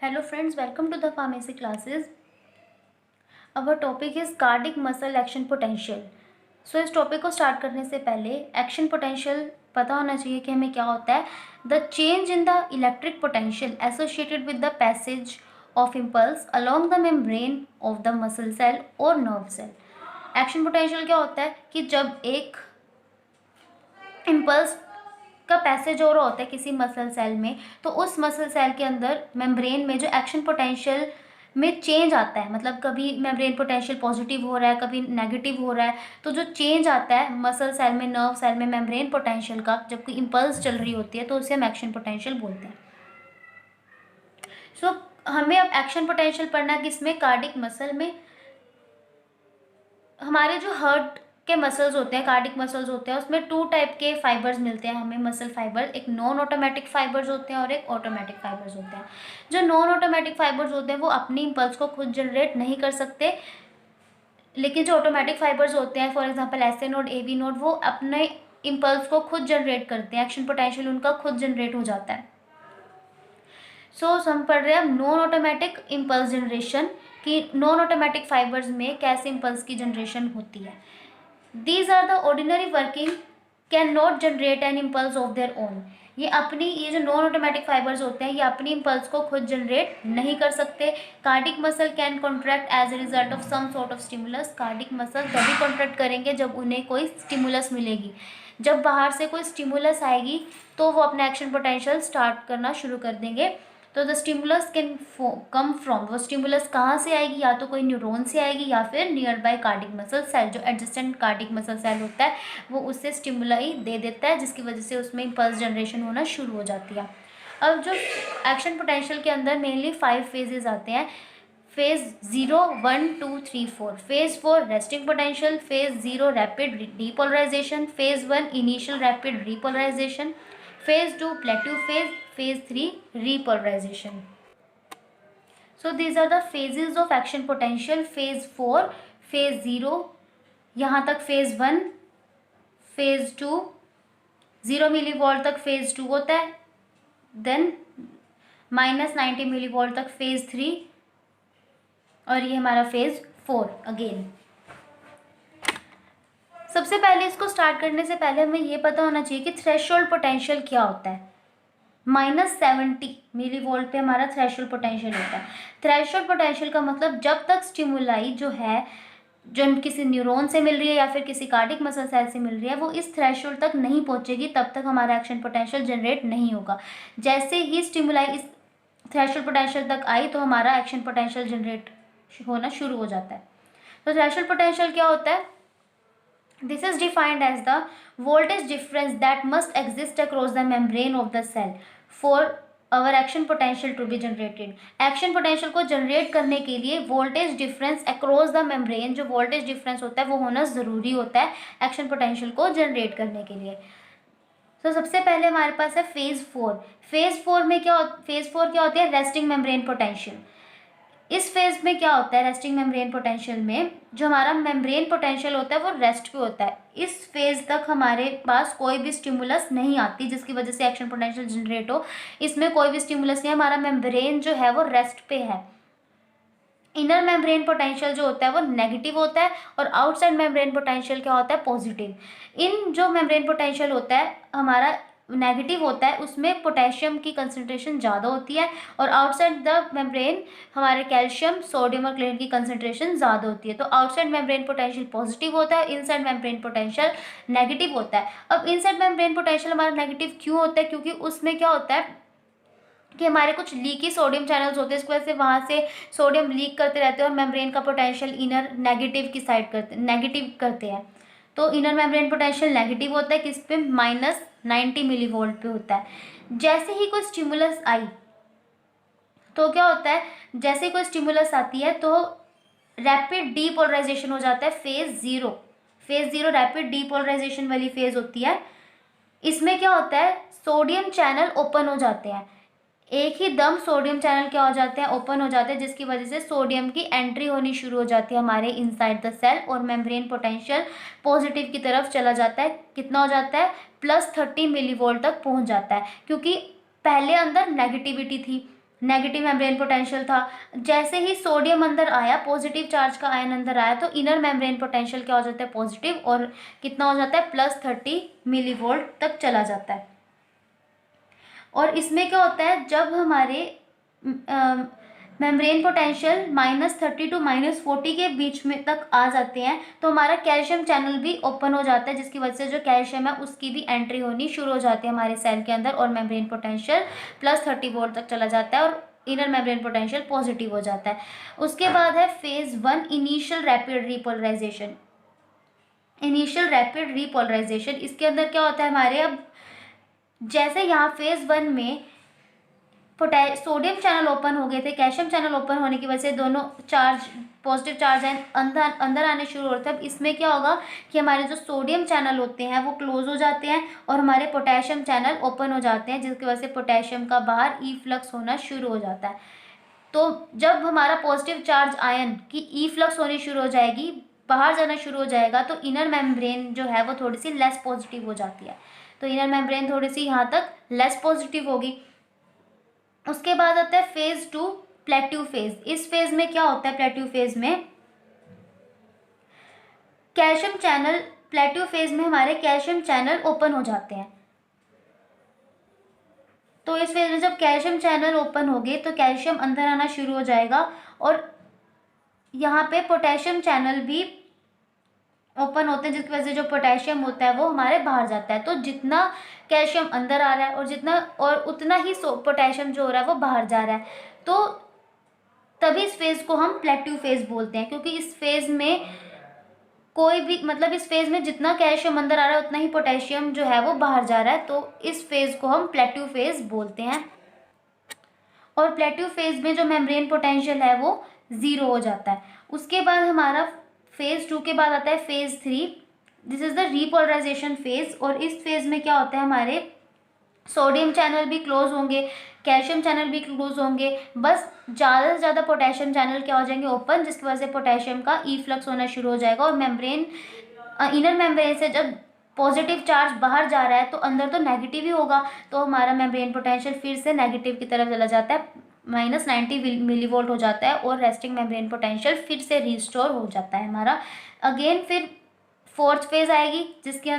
Hello friends, welcome to the pharmacy classes. Our topic is cardiac muscle action potential. इस topic को start करने से पहले action potential पता होना चाहिए कि हमें क्या होता है. The change in the electric potential associated with the passage of impulse along the membrane of the muscle cell और नर्व सेल. एक्शन पोटेंशियल क्या होता है कि जब एक इम्पल्स का पैसेज हो रहा होता है किसी मसल सेल में, तो उस मसल सेल के अंदर मेम्ब्रेन में जो एक्शन पोटेंशियल में चेंज आता है, मतलब कभी मेम्ब्रेन पोटेंशियल पॉजिटिव हो रहा है, कभी नेगेटिव हो रहा है, तो जो चेंज आता है मसल सेल में, नर्व सेल में मेम्ब्रेन पोटेंशियल का, जब कोई इम्पल्स चल रही होती है तो उसे हम एक्शन पोटेंशियल बोलते हैं. सो हमें अब एक्शन पोटेंशियल पढ़ना किसमें, कार्डिक मसल में. हमारे जो हार्ट के मसल्स होते हैं, कार्डिक मसल्स होते हैं, उसमें 2 टाइप के फाइबर्स मिलते हैं हमें, मसल फाइबर. एक नॉन ऑटोमेटिक फाइबर्स होते हैं और एक ऑटोमेटिक फाइबर्स होते हैं. जो नॉन ऑटोमेटिक फाइबर्स होते हैं वो अपनी इम्पल्स को खुद जनरेट नहीं कर सकते, लेकिन जो ऑटोमेटिक फाइबर्स होते हैं, for example S A node, A V node, वो अपने इम्पल्स को खुद जनरेट करते हैं. एक्शन पोटेंशियल उनका खुद जनरेट हो जाता है. हम पढ़ रहे हैं नॉन ऑटोमेटिक इम्पल्स जनरेशन, कि नॉन ऑटोमेटिक फाइबर्स में कैसे इम्पल्स की जनरेशन होती है. These are the ordinary working cannot generate an impulse of their own. ये जो नॉन ऑटोमेटिक फाइबर्स होते हैं ये अपनी इम्पल्स को खुद जनरेट नहीं कर सकते. Cardiac muscle can contract as a result of some sort of stimulus. Cardiac muscle तभी कॉन्ट्रैक्ट करेंगे जब उन्हें कोई स्टिमुलस मिलेगी. जब बाहर से कोई स्टिमुलस आएगी तो वो अपना एक्शन पोटेंशियल स्टार्ट करना शुरू कर देंगे. तो the stimulus can come from, वो स्टिमुलस कहाँ से आएगी, या तो कोई न्यूरॉन से आएगी या फिर nearby cardiac muscle cell. जो एडजेसेंट कार्डिक मसल सेल होता है वो उससे स्टिमुलाई दे देता है, जिसकी वजह से उसमें इम्पल्स जनरेशन होना शुरू हो जाती है. अब जो एक्शन पोटेंशियल के अंदर मेनली 5 फेजेस आते हैं. Phase 0, 1, 2, 3, 4. Phase 4 resting potential. Phase 0 rapid depolarization. Phase 1 initial rapid repolarization. Phase 2 plateau phase. Phase 3 repolarization. So these are the phases of action potential. phase 4, phase 0, यहाँ तक phase 1, phase 2, 0 मिलीवोल्ट तक phase 2 होता है, then -90 millivolt तक phase 3, और ये हमारा phase 4 again. सबसे पहले इसको स्टार्ट करने से पहले हमें ये पता होना चाहिए कि थ्रेशोल्ड पोटेंशियल क्या होता है. -70 मिलीवोल्ट पे हमारा थ्रेशोल्ड पोटेंशियल होता है. थ्रेशोल्ड पोटेंशियल का मतलब जब तक स्टिमुलाई जो है, जो किसी न्यूरॉन से मिल रही है या फिर किसी कार्डिक मसल सेल से मिल रही है, वो इस थ्रेशोल्ड तक नहीं पहुंचेगी, तब तक हमारा एक्शन पोटेंशियल जनरेट नहीं होगा. जैसे ही स्टिमुलाई इस थ्रेशोल्ड पोटेंशियल तक आई तो हमारा एक्शन पोटेंशियल जनरेट होना शुरू हो जाता है. तो थ्रेशोल्ड पोटेंशियल क्या होता है? This is defined as the voltage difference that must exist across the membrane of the cell for our action potential to be generated. Action potential को जनरेट करने के लिए voltage difference across the membrane, जो voltage difference होता है वो होना ज़रूरी होता है action potential को जनरेट करने के लिए. तो सबसे पहले हमारे पास है फेज 4. फेज 4 में फेज 4 क्या होती है? Resting membrane potential. इस फेज में क्या होता है? रेस्टिंग मेम्ब्रेन पोटेंशियल में जो हमारा मेम्ब्रेन पोटेंशियल होता है वो रेस्ट पे होता है. इस फेज तक हमारे पास कोई भी स्टिमुलस नहीं आती जिसकी वजह से एक्शन पोटेंशियल जनरेट हो. इसमें कोई भी स्टिमुलस नहीं है, हमारा मेम्ब्रेन जो है वो रेस्ट पे है. इनर मेम्ब्रेन पोटेंशियल जो होता है वो नेगेटिव होता है और आउटसाइड मेम्ब्रेन पोटेंशियल क्या होता है? पॉजिटिव. इन जो मेम्ब्रेन पोटेंशियल होता है हमारा नेगेटिव होता है, उसमें पोटेशियम की कंसंट्रेशन ज़्यादा होती है, और आउटसाइड द मेम्ब्रेन हमारे कैल्शियम, सोडियम और क्लोरीन की कंसंट्रेशन ज़्यादा होती है. तो आउटसाइड मेम्ब्रेन पोटेंशियल पॉजिटिव होता है, इनसाइड मेम्ब्रेन पोटेंशियल नेगेटिव होता है. अब इनसाइड मेम्ब्रेन पोटेंशियल हमारा नेगेटिव क्यों होता है? क्योंकि उसमें क्या होता है कि हमारे कुछ लीकी सोडियम चैनल्स होते हैं, इसकी वजह से वहाँ से सोडियम लीक करते रहते हैं और मेम्ब्रेन का पोटेंशियल इनर नेगेटिव की साइड नेगेटिव करते हैं. तो इनर मेम्ब्रेन पोटेंशियल नेगेटिव होता है, किस पे? -90 मिलीवोल्ट पे होता है. जैसे ही कोई स्टिमुलस आई तो क्या होता है? जैसे ही कोई स्टिमुलस आती है तो रैपिड डीपोलराइजेशन हो जाता है. फेज 0 रैपिड डीपोलराइजेशन वाली फेज होती है. इसमें क्या होता है? सोडियम चैनल ओपन हो जाते हैं. एक ही दम सोडियम चैनल क्या हो जाते हैं? ओपन हो जाते हैं, जिसकी वजह से सोडियम की एंट्री होनी शुरू हो जाती है हमारे इनसाइड द सेल, और मेम्ब्रेन पोटेंशियल पॉजिटिव की तरफ चला जाता है. कितना हो जाता है? +30 मिलीवोल्ट तक पहुंच जाता है, क्योंकि पहले अंदर नेगेटिविटी थी. नेगेटिव मेम्ब्रेन पोटेंशियल था। जैसे ही सोडियम अंदर आया, पॉजिटिव चार्ज का आयन अंदर आया, तो इनर मेम्ब्रेन पोटेंशियल क्या हो जाता है, पॉजिटिव, और कितना हो जाता है, +30 मिलीवोल्ट तक चला जाता है। और इसमें क्या होता है, जब हमारे मेम्ब्रेन पोटेंशियल -30 टू -40 के बीच में तक आ जाते हैं, तो हमारा कैल्शियम चैनल भी ओपन हो जाता है, जिसकी वजह से जो कैल्शियम है उसकी भी एंट्री होनी शुरू हो जाती है हमारे सेल के अंदर, और मेम्ब्रेन पोटेंशियल +30 वोल्ट तक चला जाता है, और इनर मेम्ब्रेन पोटेंशियल पॉजिटिव हो जाता है। उसके बाद है phase 1, initial rapid repolarisation. Initial rapid repolarisation, इसके अंदर क्या होता है हमारे, अब जैसे यहाँ फेज 1 में सोडियम चैनल ओपन हो गए थे, कैल्शियम चैनल ओपन होने की वजह से दोनों चार्ज, पॉजिटिव चार्ज है अंदर आने शुरू होते हैं। अब इसमें क्या होगा कि हमारे जो सोडियम चैनल होते हैं वो क्लोज हो जाते हैं, और हमारे पोटेशियम चैनल ओपन हो जाते हैं, जिसकी वजह से पोटेशियम का बाहर ई फ्लक्स होना शुरू हो जाता है। तो जब हमारा पॉजिटिव चार्ज आयन की ई फ्लक्स होनी शुरू हो जाएगी, बाहर जाना शुरू हो जाएगा, तो इनर मेम्ब्रेन जो है वो थोड़ी सी लेस पॉजिटिव हो जाती है। तो इनर मेम्ब्रेन थोड़ी सी यहाँ तक लेस पॉजिटिव होगी। उसके बाद आता है फेज 2, प्लेट्यू फेज। इस फेज में क्या होता है, प्लेट्यू फेज में कैल्शियम चैनल, प्लेट्यू फेज में हमारे कैल्शियम चैनल ओपन हो जाते हैं। तो इस फेज में जब कैल्शियम चैनल ओपन हो गए, तो कैल्शियम अंदर आना शुरू हो जाएगा, और यहाँ पे पोटेशियम चैनल भी ओपन होते हैं, जिसकी वजह से जो पोटेशियम होता है वो हमारे बाहर जाता है। तो जितना कैल्शियम अंदर आ रहा है और उतना ही पोटेशियम जो हो रहा है वो बाहर जा रहा है। तो तभी इस फेज को हम प्लेट्यू फेज बोलते हैं, क्योंकि इस फेज में कोई भी, मतलब इस फेज में जितना कैल्शियम अंदर आ रहा है उतना ही पोटेशियम जो है वो बाहर जा रहा है। तो इस फेज को हम प्लेट्यू फेज बोलते हैं। और प्लेट्यू फेज में जो मेम्ब्रेन पोटेंशियल है वो 0 हो जाता है। उसके बाद हमारा फेज 2 के बाद आता है phase 3। This is the repolarisation phase. और इस फेज में क्या होता है, हमारे सोडियम चैनल भी क्लोज होंगे, कैल्शियम चैनल भी क्लोज होंगे, बस ज़्यादा से ज़्यादा पोटेशियम चैनल क्या हो जाएंगे, ओपन, जिसकी वजह से पोटेशियम का ई फ्लक्स होना शुरू हो जाएगा। और मेम्ब्रेन, इनर मेम्ब्रेन से जब पॉजिटिव चार्ज बाहर जा रहा है तो अंदर तो नेगेटिव ही होगा, तो हमारा मेम्ब्रेन पोटेंशियल फिर से नेगेटिव की तरफ चला जाता है, -90 मिलीवोल्ट हो जाता है, और रेस्टिंग मेम्ब्रेन पोटेंशियल फिर से रिस्टोर हो जाता है हमारा। अगेन फिर फोर्थ फेज आएगी, जिसके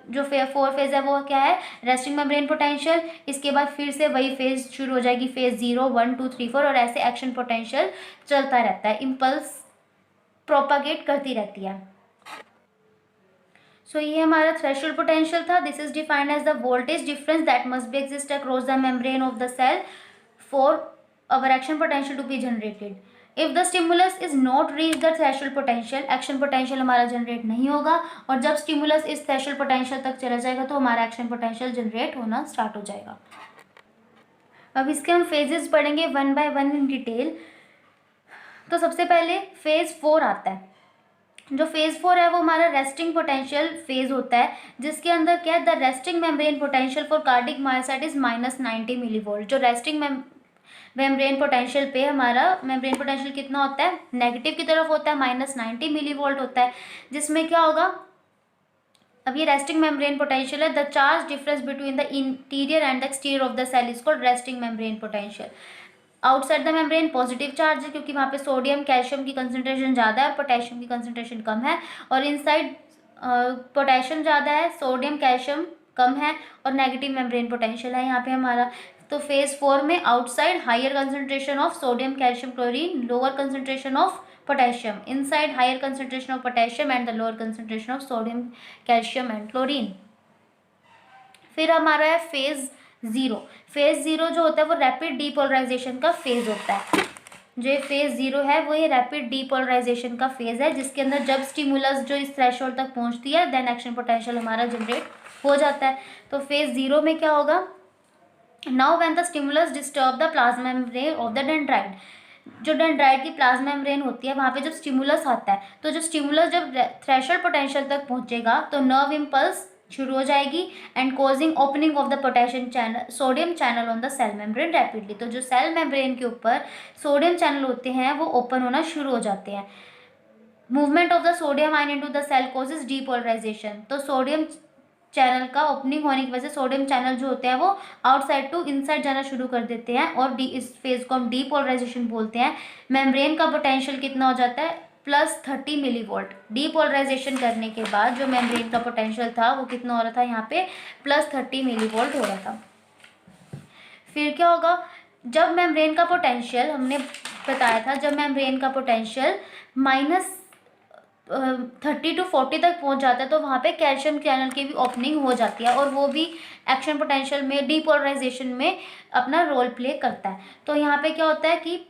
जो फोर्थ फेज है वो क्या है, रेस्टिंग मेम्ब्रेन पोटेंशियल। इसके बाद फिर से वही फेज शुरू हो जाएगी, फेज 0, 1, 2, 3, 4, और ऐसे एक्शन पोटेंशियल चलता रहता है, इम्पल्स प्रोपागेट करती रहती है। सो ये हमारा थ्रेशोल्ड पोटेंशियल था। This is defined as the voltage difference that must be exist across the membrane of the cell for our action potential to be generated. If the stimulus is not reach the threshold potential, action potential हमारा generate नहीं होगा, और जब stimulus इस threshold potential तक चला जाएगा तो हमारा एक्शन पोटेंशियल जनरेट होना स्टार्ट हो जाएगा। अब इसके हम फेजेस पढ़ेंगे 1 बाय 1 इन डिटेल। तो सबसे पहले फेज 4 आता है। जो फेज 4 है वो हमारा रेस्टिंग पोटेंशियल फेज होता है, जिसके अंदर क्या है, the resting membrane potential for cardiac myocyte is -90 millivolt. जो रेस्टिंग मेम्ब्रेन पोटेंशियल पे हमारा मेम्ब्रेन पोटेंशियल कितना होता है, नेगेटिव की तरफ होता है, -90 मिलीवोल्ट होता है, जिसमें क्या होगा, अब ये रेस्टिंग मेम्ब्रेन पोटेंशियल है। The charge difference between the interior and the exterior of the cell is called resting membrane potential. Outside the membrane positive charge है, क्योंकि वहाँ पे सोडियम कैल्शियम की कंसंट्रेशन ज़्यादा है और पोटेशियम की कंसंट्रेशन कम है, और इनसाइड पोटेशियम ज़्यादा है, सोडियम कैल्शियम कम है, और नेगेटिव मेम्ब्रेन पोटेंशियल है यहाँ पे हमारा। तो फेज 4 में outside higher concentration of sodium calcium chlorine, lower concentration of potassium, inside higher concentration of potassium and the lower concentration of sodium calcium and chlorine. फिर हमारा है फेज 0। फेज 0 जो होता है वो रैपिड डीपोलराइजेशन का फेज होता है। जो ये फेज 0 है वो ये रैपिड डीपोलराइजेशन का फेज है, जिसके अंदर जब स्टिमुलस जो इस थ्रेशोल्ड तक पहुंचती है देन एक्शन पोटेंशियल हमारा जनरेट हो जाता है। तो फेज 0 में क्या होगा, now when the stimulus disturb the plasma membrane of the dendrite. जो डेंड्राइट की प्लाज्मा मेम्ब्रेन होती है वहाँ पे जब स्टिमुलस आता है, तो जो स्टिमुलस जब थ्रेशोल्ड पोटेंशियल तक पहुंचेगा तो नर्व इम्पल्स शुरू हो जाएगी and causing opening of the potassium channel, sodium channel on the cell membrane rapidly. तो जो सेल मेम्ब्रेन के ऊपर सोडियम चैनल होते हैं वो ओपन होना शुरू हो जाते हैं। Movement of the sodium ion into the cell causes depolarization. तो सोडियम चैनल का ओपनिंग होने की वजह से सोडियम चैनल जो होते हैं वो आउटसाइड टू इनसाइड जाना शुरू कर देते हैं और इस फेज को हम डीपोलराइजेशन बोलते हैं। मेम्ब्रेन का पोटेंशियल कितना हो जाता है +30 मिलीवोल्ट। डीपोलराइजेशन करने के बाद जो मेम्ब्रेन का पोटेंशियल था वो कितना हो रहा था, यहाँ पे +30 मिलीवोल्ट हो रहा था। फिर क्या होगा, जब मेम्ब्रेन का पोटेंशियल हमने बताया था, जब मेम्ब्रेन का पोटेंशियल -30 to 40 तक पहुंच जाता है तो वहाँ पे कैल्शियम चैनल की भी ओपनिंग हो जाती है और वो भी एक्शन पोटेंशियल में डीपोलराइजेशन में अपना रोल प्ले करता है। तो यहाँ पे क्या होता है कि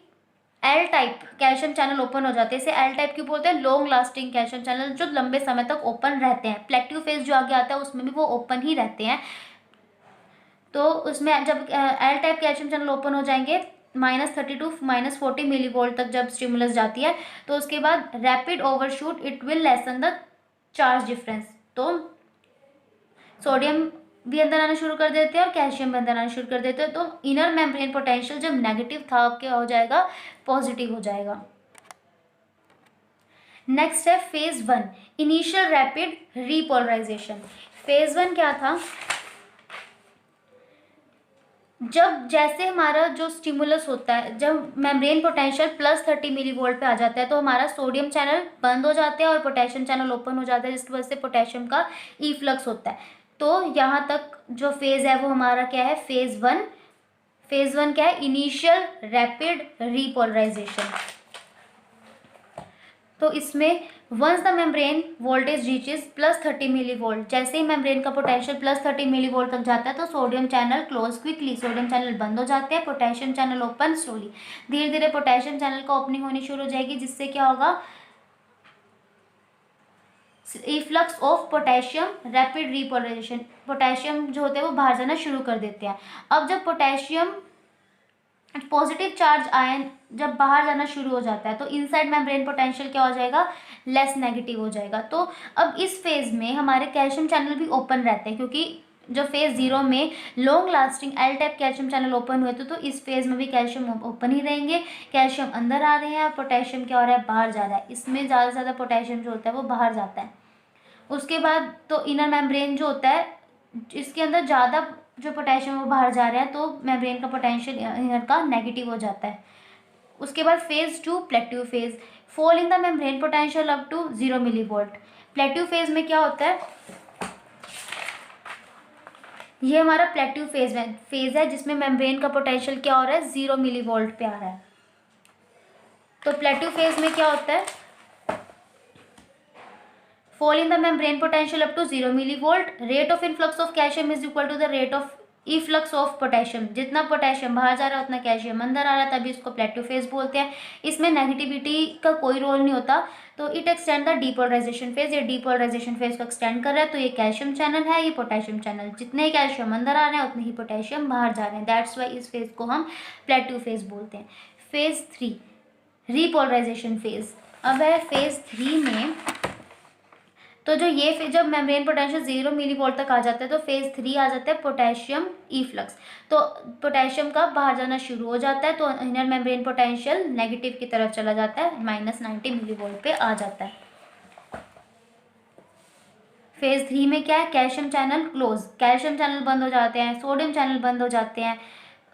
L type calcium channel open हो जाते हैं। इसे एल टाइप क्यों बोलते हैं, लॉन्ग लास्टिंग कैल्शियम चैनल जो लंबे समय तक ओपन रहते हैं। प्लेक्टिव फेज जो आगे आता है उसमें भी वो ओपन ही रहते हैं। तो उसमें जब L type calcium channel open हो जाएंगे -30 to -40 मिलीवोल्ट तक जब स्टिमुलस जाती है तो उसके बाद rapid overshoot it will lesson the charge difference. तो सोडियम भी अंदर आना शुरू कर देते हैं और कैल्शियम भी अंदर आना शुरू कर देते हैं। तो इनर मेम्ब्रेन पोटेंशियल जब नेगेटिव था अब क्या हो जाएगा, पॉजिटिव हो जाएगा। नेक्स्ट है phase 1 initial rapid repolarisation. Phase 1 क्या था, जब जैसे हमारा जो स्टिमुलस होता है, जब मेम्ब्रेन पोटेंशियल +30 मिलीवोल्ट पे आ जाता है तो हमारा सोडियम चैनल बंद हो जाता है और पोटेशियम चैनल ओपन हो जाता है, जिसकी वजह से पोटेशियम का इफ्लक्स होता है। तो यहाँ तक जो फेज़ है वो हमारा क्या है, फेज़ 1। फेज़ 1 क्या है, इनिशियल रैपिड रीपोलराइजेशन। तो इसमें once the membrane voltage reaches +30 millivolt, जैसे ही मेम्ब्रेन का पोटेंशियल +30 मिलीवोल्ट तक जाता है तो sodium channel close quickly, sodium channel बंद हो जाते हैं, पोटेशियम चैनल ओपन स्लोली। धीरे धीरे पोटेशियम चैनल का ओपनिंग होनी शुरू हो जाएगी, जिससे क्या होगा, efflux of potassium rapid repolarisation. Potassium जो होते हैं वो बाहर जाना शुरू कर देते हैं। अब जब पोटेशियम पॉजिटिव चार्ज आयन जब बाहर जाना शुरू हो जाता है तो इनसाइड मेम्ब्रेन पोटेंशियल क्या हो जाएगा, लेस नेगेटिव हो जाएगा। तो अब इस फेज में हमारे कैल्शियम चैनल भी ओपन रहते हैं, क्योंकि जो फेज 0 में long lasting L type calcium channel open हुए थे तो इस फेज में भी कैल्शियम ओपन ही रहेंगे। कैल्शियम अंदर आ रहे हैं और पोटेशियम क्या हो रहा है, बाहर जा रहा है। इसमें ज़्यादा से ज़्यादा पोटेशियम जो होता है वो बाहर जाता है। उसके बाद तो इनर मेम्ब्रेन जो होता है इसके अंदर ज़्यादा जो पोटेशियम वो बाहर जा रहा है तो मेम्ब्रेन का पोटेंशियल इनर का नेगेटिव हो जाता है। उसके बाद phase 2 plateau phase, fall in the membrane potential up to 0 millivolt. Plateau phase में क्या होता है, ये हमारा प्लेटिव फेज है जिसमें मेम्ब्रेन का पोटेंशियल क्या हो रहा है, 0 मिलीवोल्ट पे आ रहा है। तो प्लेटिव फेज में क्या होता है, fall in the membrane potential up to 0 millivolt, rate of influx of calcium is equal to the rate of efflux of potassium। जितना पोटेशियम बाहर जा रहा है उतना कैल्शियम अंदर आ रहा है, तभी इसको प्लेटिव फेज बोलते हैं। इसमें नेगेटिविटी का कोई रोल नहीं होता। तो it extend the depolarization phase, ये डीपोलराइजेशन फेज को एक्सटेंड कर रहा है। तो ये कैल्शियम चैनल है, ये पोटेशियम चैनल, जितने ही कैल्शियम अंदर आ रहे हैं उतने ही पोटेशियम बाहर जा रहे हैं। दैट्स वाई इस फेज को हम प्लेटिव फेज बोलते हैं। Phase 3 repolarisation phase. अब है फेज 3 में तो जो ये जब मेम्ब्रेन पोटेंशियल 0 मिलीवोल्ट तक आ जाता है तो फेज 3 आ जाता है पोटेशियम इफ्लक्स। तो पोटेशियम का बाहर जाना शुरू हो जाता है तो इनर मेम्ब्रेन पोटेंशियल नेगेटिव की तरफ चला जाता है, -90 मिलीवोल्ट पे आ जाता है। फेज 3 में क्या है, calcium channel close, calcium channel बंद हो जाते हैं, सोडियम चैनल बंद हो जाते हैं।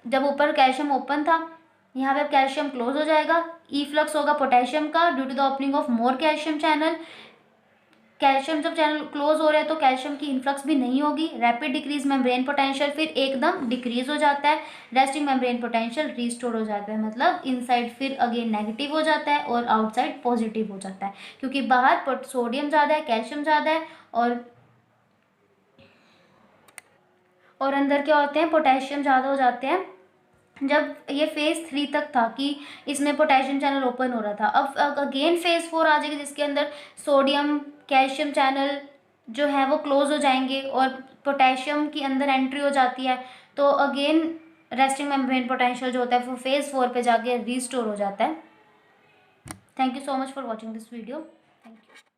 जब ऊपर कैल्शियम ओपन था, यहाँ पे अब कैल्शियम क्लोज हो जाएगा, इफ्लक्स होगा पोटेशियम का due to the opening of more calcium channel. Calcium जब चैनल क्लोज हो रहा है तो कैल्शियम की इन्फ्लक्स भी नहीं होगी। रैपिड डिक्रीज मेम्ब्रेन पोटेंशियल फिर एकदम डिक्रीज हो जाता है, रेस्टिंग मेम्ब्रेन पोटेंशियल रिस्टोर हो जाता है। मतलब इनसाइड फिर अगेन नेगेटिव हो जाता है और आउटसाइड पॉजिटिव हो जाता है, क्योंकि बाहर सोडियम ज़्यादा है, कैल्शियम ज़्यादा है और अंदर क्या होते हैं, पोटेशियम ज़्यादा हो जाते हैं। जब ये फेज 3 तक था कि इसमें पोटेशियम चैनल ओपन हो रहा था, अब अगेन फेज 4 आ जाएगी जिसके अंदर सोडियम कैल्शियम चैनल जो है वो क्लोज हो जाएंगे और पोटेशियम की अंदर एंट्री हो जाती है। तो अगेन रेस्टिंग मेम्ब्रेन पोटेंशियल जो होता है वो फेज 4 पे जाके रिस्टोर हो जाता है। Thank you so much for watching this video. Thank you.